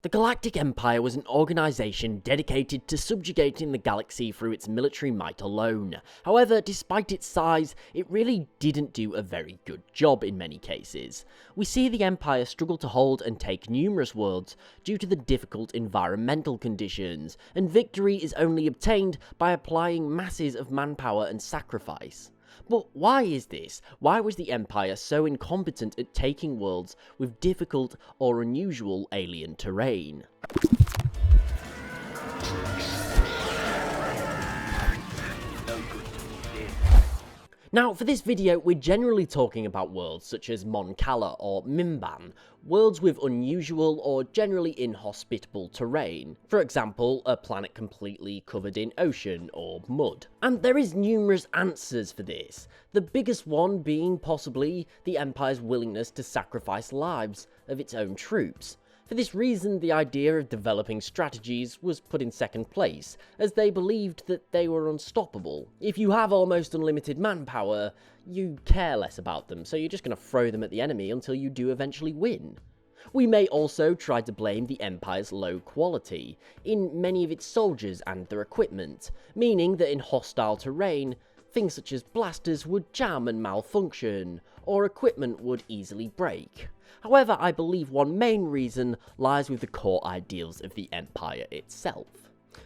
The Galactic Empire was an organization dedicated to subjugating the galaxy through its military might alone. However, despite its size, it really didn't do a very good job in many cases. We see the Empire struggle to hold and take numerous worlds due to the difficult environmental conditions, and victory is only obtained by applying masses of manpower and sacrifice. But why is this? Why was the Empire so incompetent at taking worlds with difficult or unusual alien terrain? Now, for this video, we're generally talking about worlds such as Mon Cala or Mimban, worlds with unusual or generally inhospitable terrain. For example, a planet completely covered in ocean or mud. And there is numerous answers for this, the biggest one being possibly the Empire's willingness to sacrifice lives of its own troops. For this reason, the idea of developing strategies was put in second place, as they believed that they were unstoppable. If you have almost unlimited manpower, you care less about them, so you're just going to throw them at the enemy until you do eventually win. We may also try to blame the Empire's low quality in many of its soldiers and their equipment, meaning that in hostile terrain, things such as blasters would jam and malfunction, or equipment would easily break. However, I believe one main reason lies with the core ideals of the Empire itself.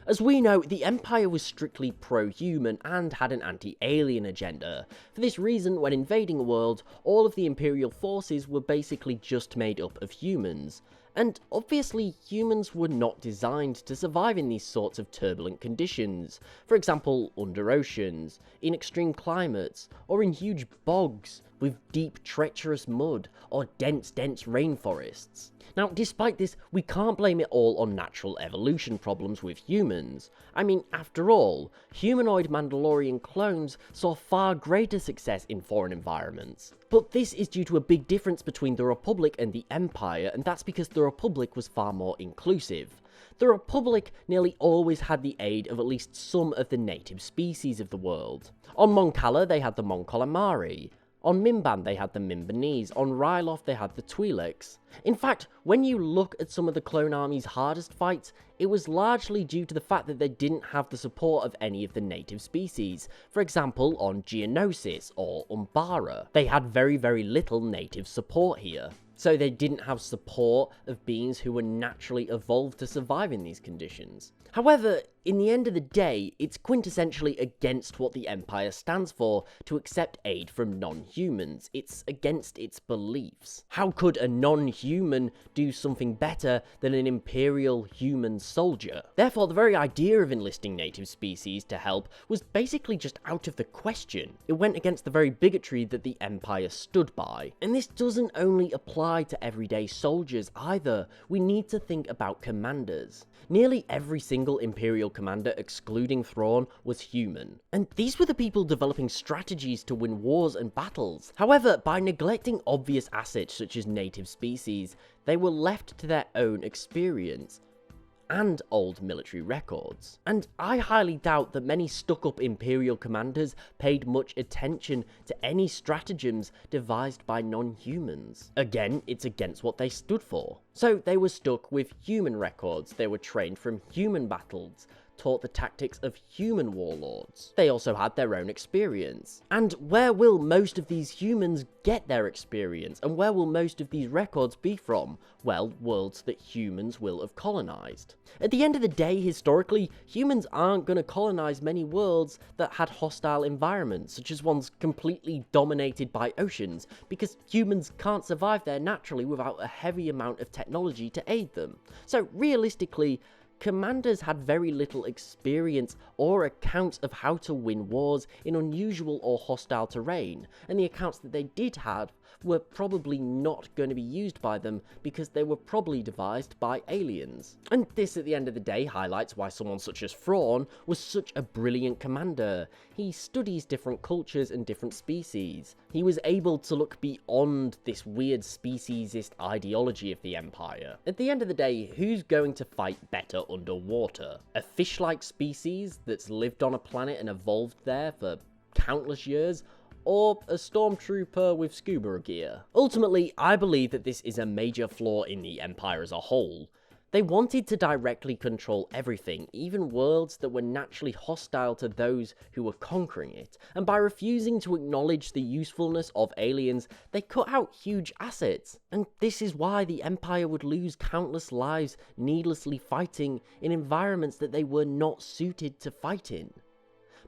As we know, the Empire was strictly pro-human and had an anti-alien agenda. For this reason, when invading a world, all of the Imperial forces were basically just made up of humans. And obviously, humans were not designed to survive in these sorts of turbulent conditions. For example, under oceans, in extreme climates, or in huge bogs, with deep treacherous mud, or dense rainforests. Now, despite this, we can't blame it all on natural evolution problems with humans. I mean, after all, humanoid Mandalorian clones saw far greater success in foreign environments. But this is due to a big difference between the Republic and the Empire, and that's because the Republic was far more inclusive. The Republic nearly always had the aid of at least some of the native species of the world. On Mon Cala, they had the Mon Calamari. On Mimban, they had the Mimbanese. On Ryloth, they had the Twi'leks. In fact, when you look at some of the clone army's hardest fights, it was largely due to the fact that they didn't have the support of any of the native species. For example, on Geonosis or Umbara, they had very little native support here. So they didn't have support of beings who were naturally evolved to survive in these conditions. However, in the end of the day, it's quintessentially against what the Empire stands for to accept aid from non-humans. It's against its beliefs. How could a non-human do something better than an Imperial human soldier? Therefore, the very idea of enlisting native species to help was basically just out of the question. It went against the very bigotry that the Empire stood by. And this doesn't only apply to everyday soldiers either. We need to think about commanders. Nearly every single Imperial commander, excluding Thrawn, was human. And these were the people developing strategies to win wars and battles. However, by neglecting obvious assets such as native species, they were left to their own experience and old military records. And I highly doubt that many stuck-up Imperial commanders paid much attention to any stratagems devised by non-humans. Again, it's against what they stood for. So they were stuck with human records, they were trained from human battles, taught the tactics of human warlords. They also had their own experience. And where will most of these humans get their experience? And where will most of these records be from? Well, worlds that humans will have colonized. At the end of the day, historically, humans aren't going to colonize many worlds that had hostile environments, such as ones completely dominated by oceans, because humans can't survive there naturally without a heavy amount of technology to aid them. So realistically, commanders had very little experience or accounts of how to win wars in unusual or hostile terrain, and the accounts that they did have were probably not going to be used by them because they were probably devised by aliens. And this at the end of the day highlights why someone such as Thrawn was such a brilliant commander. He studies different cultures and different species. He was able to look beyond this weird speciesist ideology of the Empire. At the end of the day, who's going to fight better underwater? A fish-like species that's lived on a planet and evolved there for countless years, or a stormtrooper with scuba gear? Ultimately, I believe that this is a major flaw in the Empire as a whole. They wanted to directly control everything, even worlds that were naturally hostile to those who were conquering it, and by refusing to acknowledge the usefulness of aliens, they cut out huge assets. And this is why the Empire would lose countless lives needlessly fighting in environments that they were not suited to fight in.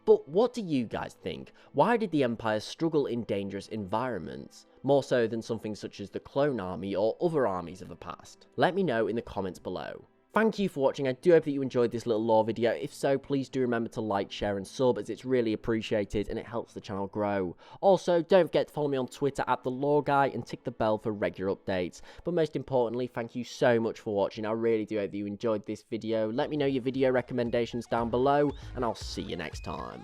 But what do you guys think? Why did the Empire struggle in dangerous environments, more so than something such as the Clone Army or other armies of the past? Let me know in the comments below. Thank you for watching. I do hope that you enjoyed this little lore video. If so, please do remember to like, share and sub, as it's really appreciated and it helps the channel grow. Also, don't forget to follow me on Twitter at @TheLoreGuy and tick the bell for regular updates. But most importantly, thank you so much for watching. I really do hope that you enjoyed this video. Let me know your video recommendations down below and I'll see you next time.